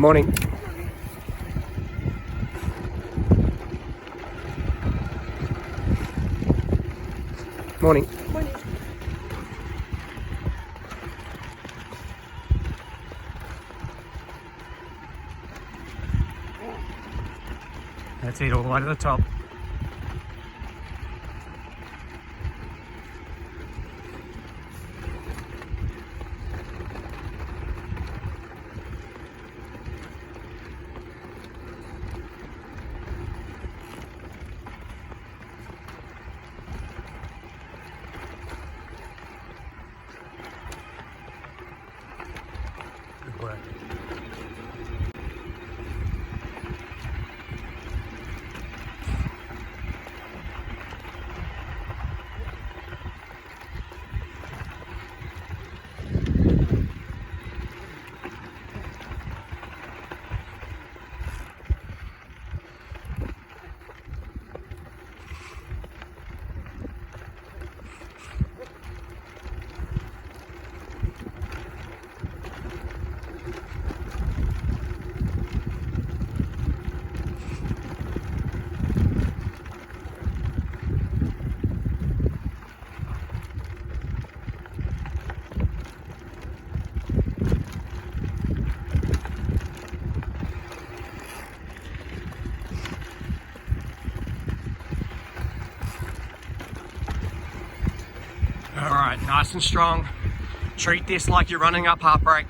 Morning. Morning. Morning. That's it, all the way to the top. Good work. All right, nice and strong. Treat this like you're running up heartbreak.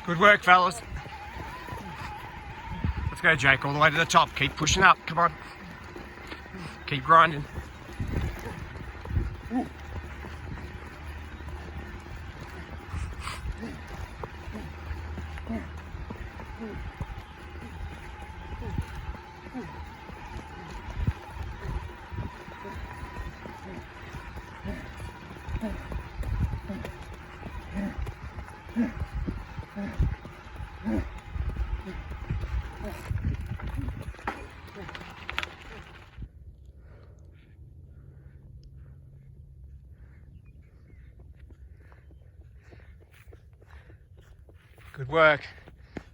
Good work, fellas. Let's go, Jake, all the way to the top. Keep pushing up, come on. Keep grinding. Good work.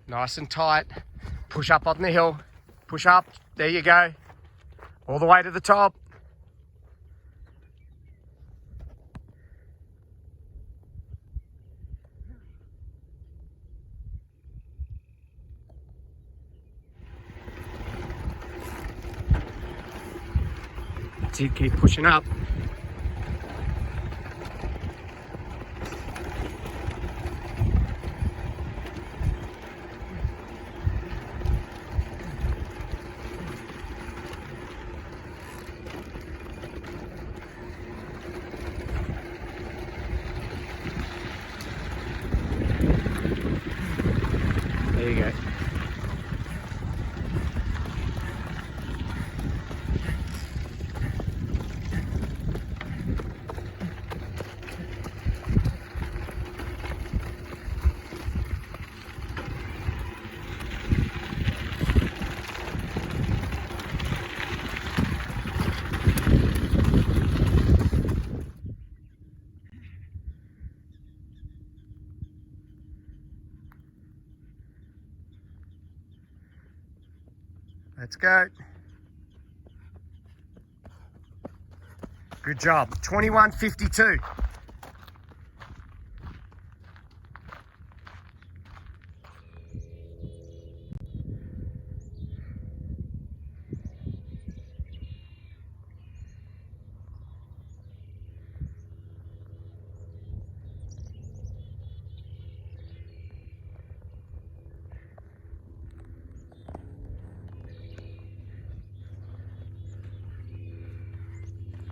Nice and tight. Push up on the hill. Push up. There you go. All the way to the top. That's it. Keep pushing up. There you go. Let's go. Good job. 21:52.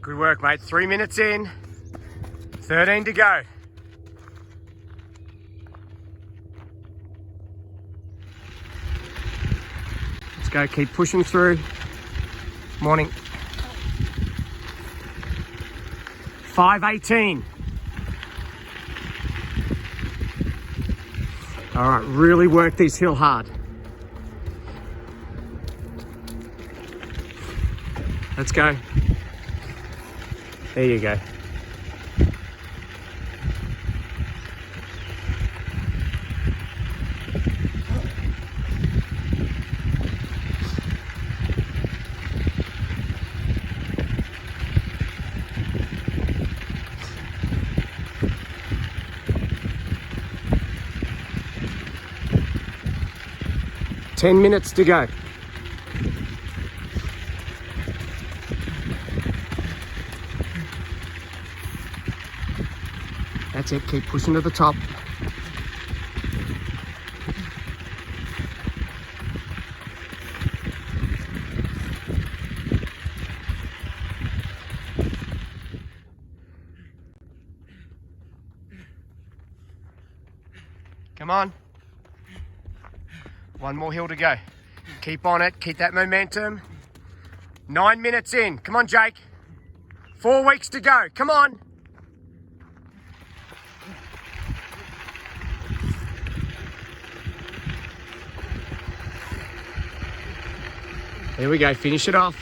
Good work, mate. 3 minutes in, 13 to go. Let's go, keep pushing through. Morning. 5:18. All right, really work this hill hard. Let's go. There you go. Ten minutes to go. That's it, keep pushing to the top. Come on. One more hill to go. Keep on it, keep that momentum. 9 minutes in. Come on, Jake. 4 weeks to go. Come on. There we go, finish it off.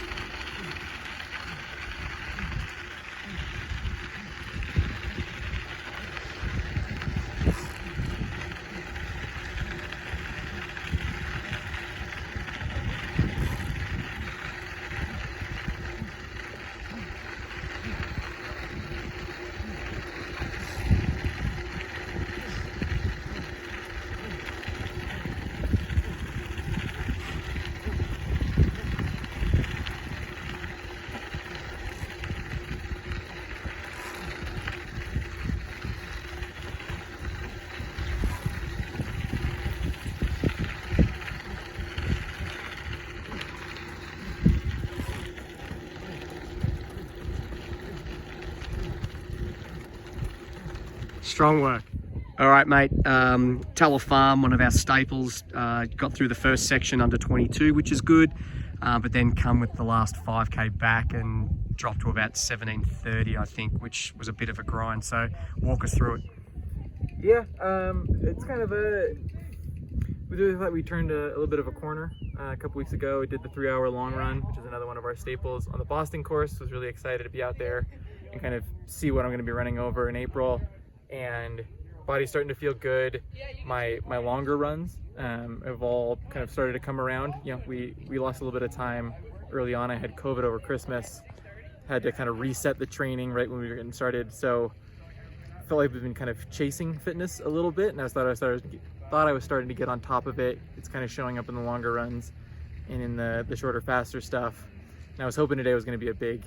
Strong work. All right, mate. Teller Farm, one of our staples, got through the first section under 22, which is good, but then come with the last 5K back and dropped to about 17:30, I think, which was a bit of a grind. So walk us through it. Yeah, it's kind of we really thought we turned a little bit of a corner a couple weeks ago. We did the 3-hour long run, which is another one of our staples on the Boston course. Was really excited to be out there and kind of see what I'm going to be running over in April. And body's starting to feel good. My longer runs have all kind of started to come around. You know, we lost a little bit of time early on. I had COVID over Christmas, had to kind of reset the training right when we were getting started. So I felt like we've been kind of chasing fitness a little bit, and I thought I was starting to get on top of it. It's kind of showing up in the longer runs and in the shorter, faster stuff. And I was hoping today was going to be a big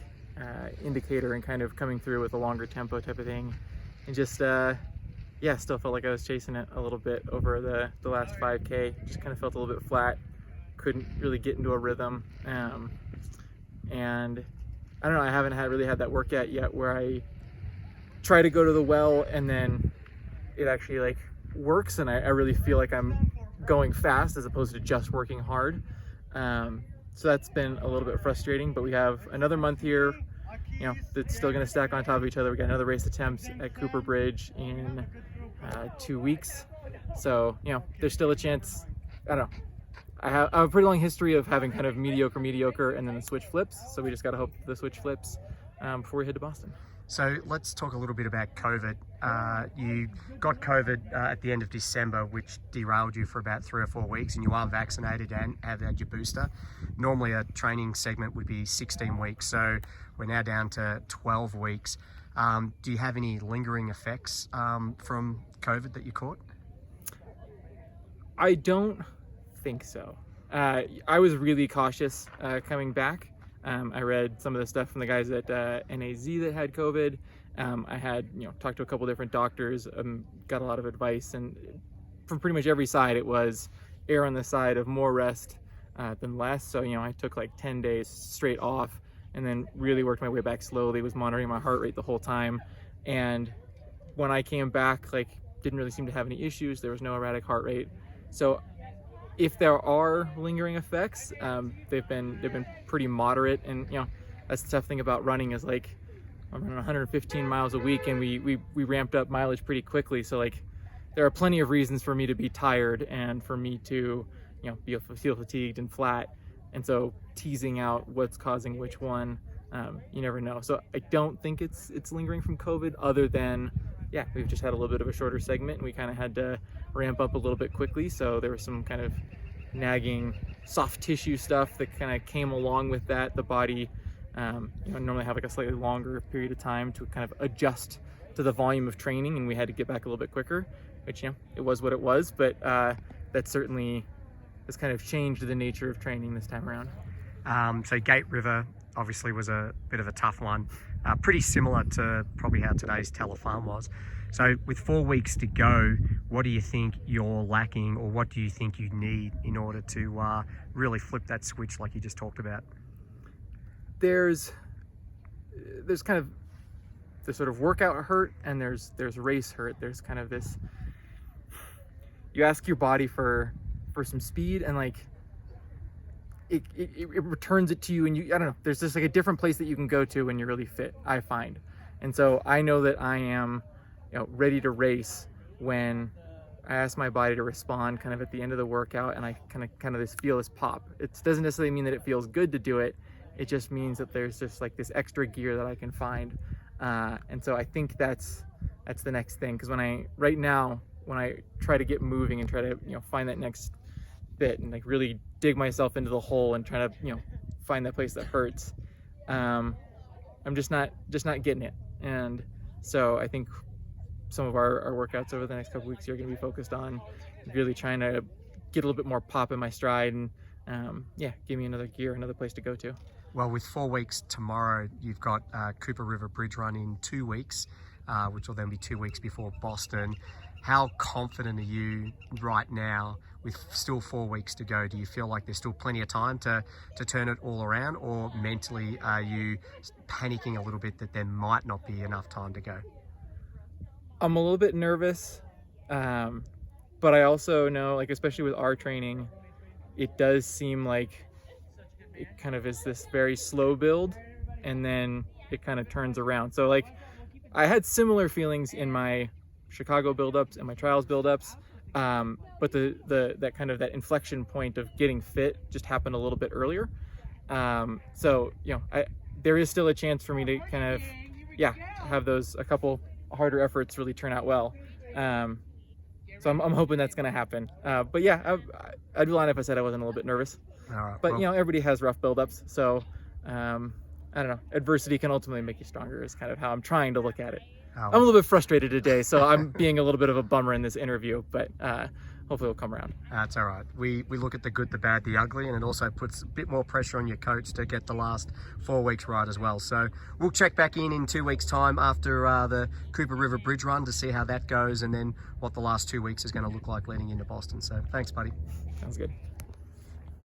indicator and kind of coming through with a longer tempo type of thing. And just, yeah, still felt like I was chasing it a little bit over the last 5K. Just kind of felt a little bit flat. Couldn't really get into a rhythm. And I don't know, I haven't really had that workout yet where I try to go to the well and then it actually like works and I really feel like I'm going fast as opposed to just working hard. So that's been a little bit frustrating, but we have another month here. You know, that's still going to stack on top of each other. We got another race attempt at Cooper Bridge in 2 weeks. So, you know, there's still a chance. I don't know. I have a pretty long history of having kind of mediocre, and then the switch flips. So we just got to hope the switch flips before we head to Boston. So let's talk a little bit about COVID. You got COVID at the end of December, which derailed you for about 3 or 4 weeks, and you are vaccinated and have had your booster. Normally a training segment would be 16 weeks, so we're now down to 12 weeks. Do you have any lingering effects from COVID that you caught? I don't think so. I was really cautious coming back. I read some of the stuff from the guys at NAZ that had COVID. I had, talked to a couple different doctors, got a lot of advice, and from pretty much every side, it was err on the side of more rest than less. So, I took like 10 days straight off and then really worked my way back slowly, was monitoring my heart rate the whole time. And when I came back, like, didn't really seem to have any issues. There was no erratic heart rate. So if there are lingering effects, they've been pretty moderate. And that's the tough thing about running is, like, I'm running 115 miles a week, and we ramped up mileage pretty quickly. So, like, there are plenty of reasons for me to be tired and for me to feel fatigued and flat. And so teasing out what's causing which one, you never know. So I don't think it's lingering from COVID, other than we've just had a little bit of a shorter segment, and we kind of had to ramp up a little bit quickly. So there was some kind of nagging soft tissue stuff that kind of came along with that. The body normally have like a slightly longer period of time to kind of adjust to the volume of training, and we had to get back a little bit quicker, which it was what it was. But that certainly has kind of changed the nature of training this time around. So Gate River obviously was a bit of a tough one, pretty similar to probably how today's Telefarm was. So with 4 weeks to go, what do you think you're lacking, or what do you think you need in order to really flip that switch like you just talked about? There's kind of the sort of workout hurt, and there's race hurt. There's kind of this, you ask your body for some speed, and like it returns it to you, and I don't know, there's just like a different place that you can go to when you're really fit, I find. And so I know that I am ready to race when I ask my body to respond kind of at the end of the workout, and I kind of this feel this pop. It doesn't necessarily mean that it feels good to do it. It just means that there's just like this extra gear that I can find. And so I think that's the next thing, because right now when I try to get moving and try to find that next bit and like really dig myself into the hole and try to find that place that hurts, I'm just not getting it. And so I think some of our workouts over the next couple weeks are going to be focused on really trying to get a little bit more pop in my stride, and give me another gear, another place to go to. Well, with 4 weeks tomorrow, you've got Cooper River Bridge Run in 2 weeks, which will then be 2 weeks before Boston. How confident are you right now with still 4 weeks to go? Do you feel like there's still plenty of time to turn it all around, or mentally are you panicking a little bit that there might not be enough time to go? I'm a little bit nervous, but I also know, like, especially with our training, it does seem like it kind of is this very slow build, and then it kind of turns around. So like, I had similar feelings in my Chicago buildups and my trials buildups, but that kind of that inflection point of getting fit just happened a little bit earlier. So there is still a chance for me to kind of have a couple harder efforts really turn out well. So I'm hoping that's going to happen. But I'd be lying if I said I wasn't a little bit nervous. All right, but everybody has rough buildups, so I don't know. Adversity can ultimately make you stronger is kind of how I'm trying to look at it. I'm a little bit frustrated today, so I'm being a little bit of a bummer in this interview, but hopefully it'll come around. That's all right. We look at the good, the bad, the ugly, and it also puts a bit more pressure on your coach to get the last 4 weeks right as well. So we'll check back in 2 weeks' time after the Cooper River Bridge Run to see how that goes, and then what the last 2 weeks is going to look like leading into Boston. So thanks, buddy. Sounds good.